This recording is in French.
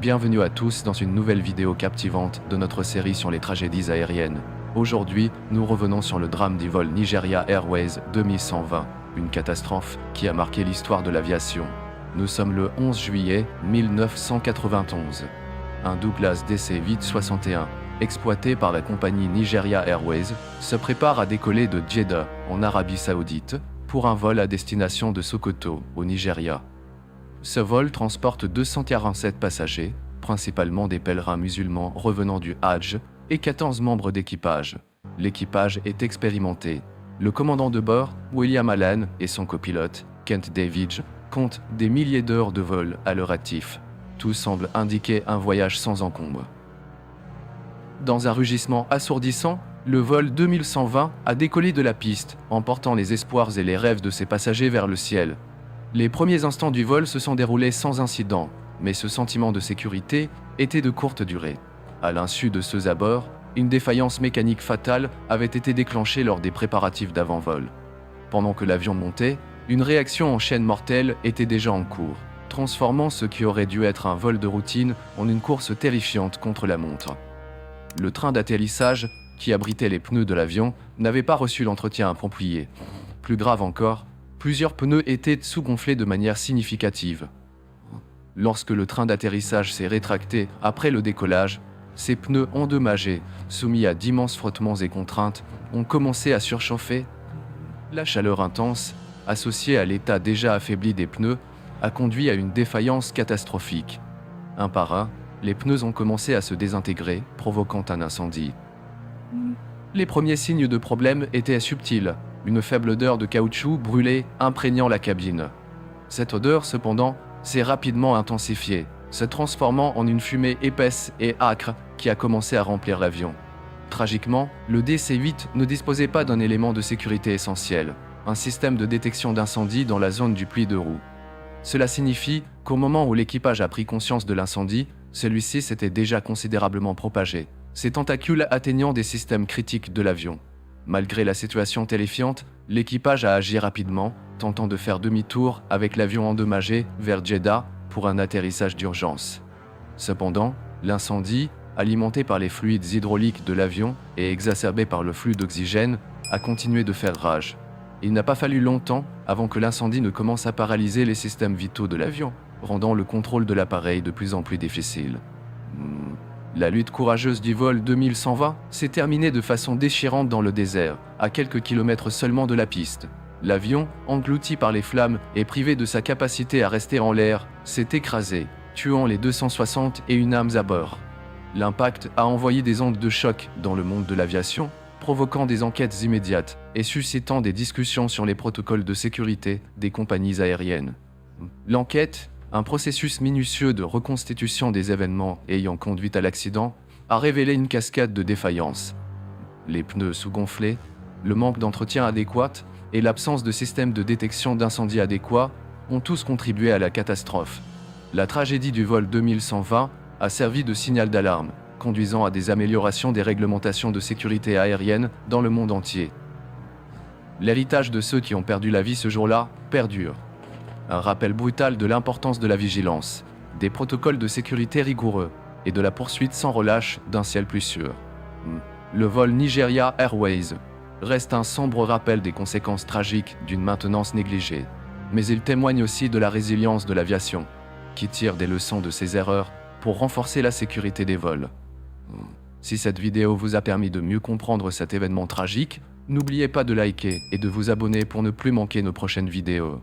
Bienvenue à tous dans une nouvelle vidéo captivante de notre série sur les tragédies aériennes. Aujourd'hui, nous revenons sur le drame du vol Nigeria Airways 2120, une catastrophe qui a marqué l'histoire de l'aviation. Nous sommes le 11 juillet 1991. Un Douglas DC-861, exploité par la compagnie Nigeria Airways, se prépare à décoller de Jeddah, en Arabie Saoudite, pour un vol à destination de Sokoto, au Nigeria. Ce vol transporte 247 passagers, principalement des pèlerins musulmans revenant du Hajj, et 14 membres d'équipage. L'équipage est expérimenté. Le commandant de bord, William Allen, et son copilote, Kent Davidge, comptent des milliers d'heures de vol à leur actif. Tout semble indiquer un voyage sans encombre. Dans un rugissement assourdissant, le vol 2120 a décollé de la piste, emportant les espoirs et les rêves de ses passagers vers le ciel. Les premiers instants du vol se sont déroulés sans incident, mais ce sentiment de sécurité était de courte durée. À l'insu de ceux à bord, une défaillance mécanique fatale avait été déclenchée lors des préparatifs d'avant-vol. Pendant que l'avion montait, une réaction en chaîne mortelle était déjà en cours, transformant ce qui aurait dû être un vol de routine en une course terrifiante contre la montre. Le train d'atterrissage, qui abritait les pneus de l'avion, n'avait pas reçu l'entretien approprié. Plus grave encore, plusieurs pneus étaient sous-gonflés de manière significative. Lorsque le train d'atterrissage s'est rétracté après le décollage, ces pneus endommagés, soumis à d'immenses frottements et contraintes, ont commencé à surchauffer. La chaleur intense, associée à l'état déjà affaibli des pneus, a conduit à une défaillance catastrophique. Un par un, les pneus ont commencé à se désintégrer, provoquant un incendie. Les premiers signes de problème étaient subtils. Une faible odeur de caoutchouc brûlé imprégnant la cabine. Cette odeur, cependant, s'est rapidement intensifiée, se transformant en une fumée épaisse et âcre qui a commencé à remplir l'avion. Tragiquement, le DC-8 ne disposait pas d'un élément de sécurité essentiel, un système de détection d'incendie dans la zone du pli de roue. Cela signifie qu'au moment où l'équipage a pris conscience de l'incendie, celui-ci s'était déjà considérablement propagé, ses tentacules atteignant des systèmes critiques de l'avion. Malgré la situation terrifiante, l'équipage a agi rapidement, tentant de faire demi-tour avec l'avion endommagé vers Jeddah pour un atterrissage d'urgence. Cependant, l'incendie, alimenté par les fluides hydrauliques de l'avion et exacerbé par le flux d'oxygène, a continué de faire rage. Il n'a pas fallu longtemps avant que l'incendie ne commence à paralyser les systèmes vitaux de l'avion, rendant le contrôle de l'appareil de plus en plus difficile. La lutte courageuse du vol 2120 s'est terminée de façon déchirante dans le désert, à quelques kilomètres seulement de la piste. L'avion, englouti par les flammes et privé de sa capacité à rester en l'air, s'est écrasé, tuant les 261 âmes à bord. L'impact a envoyé des ondes de choc dans le monde de l'aviation, provoquant des enquêtes immédiates et suscitant des discussions sur les protocoles de sécurité des compagnies aériennes. L'enquête, un processus minutieux de reconstitution des événements ayant conduit à l'accident, a révélé une cascade de défaillances. Les pneus sous-gonflés, le manque d'entretien adéquat et l'absence de système de détection d'incendie adéquat ont tous contribué à la catastrophe. La tragédie du vol 2120 a servi de signal d'alarme, conduisant à des améliorations des réglementations de sécurité aérienne dans le monde entier. L'héritage de ceux qui ont perdu la vie ce jour-là perdure. Un rappel brutal de l'importance de la vigilance, des protocoles de sécurité rigoureux et de la poursuite sans relâche d'un ciel plus sûr. Le vol Nigeria Airways reste un sombre rappel des conséquences tragiques d'une maintenance négligée, mais il témoigne aussi de la résilience de l'aviation, qui tire des leçons de ses erreurs pour renforcer la sécurité des vols. Si cette vidéo vous a permis de mieux comprendre cet événement tragique, n'oubliez pas de liker et de vous abonner pour ne plus manquer nos prochaines vidéos.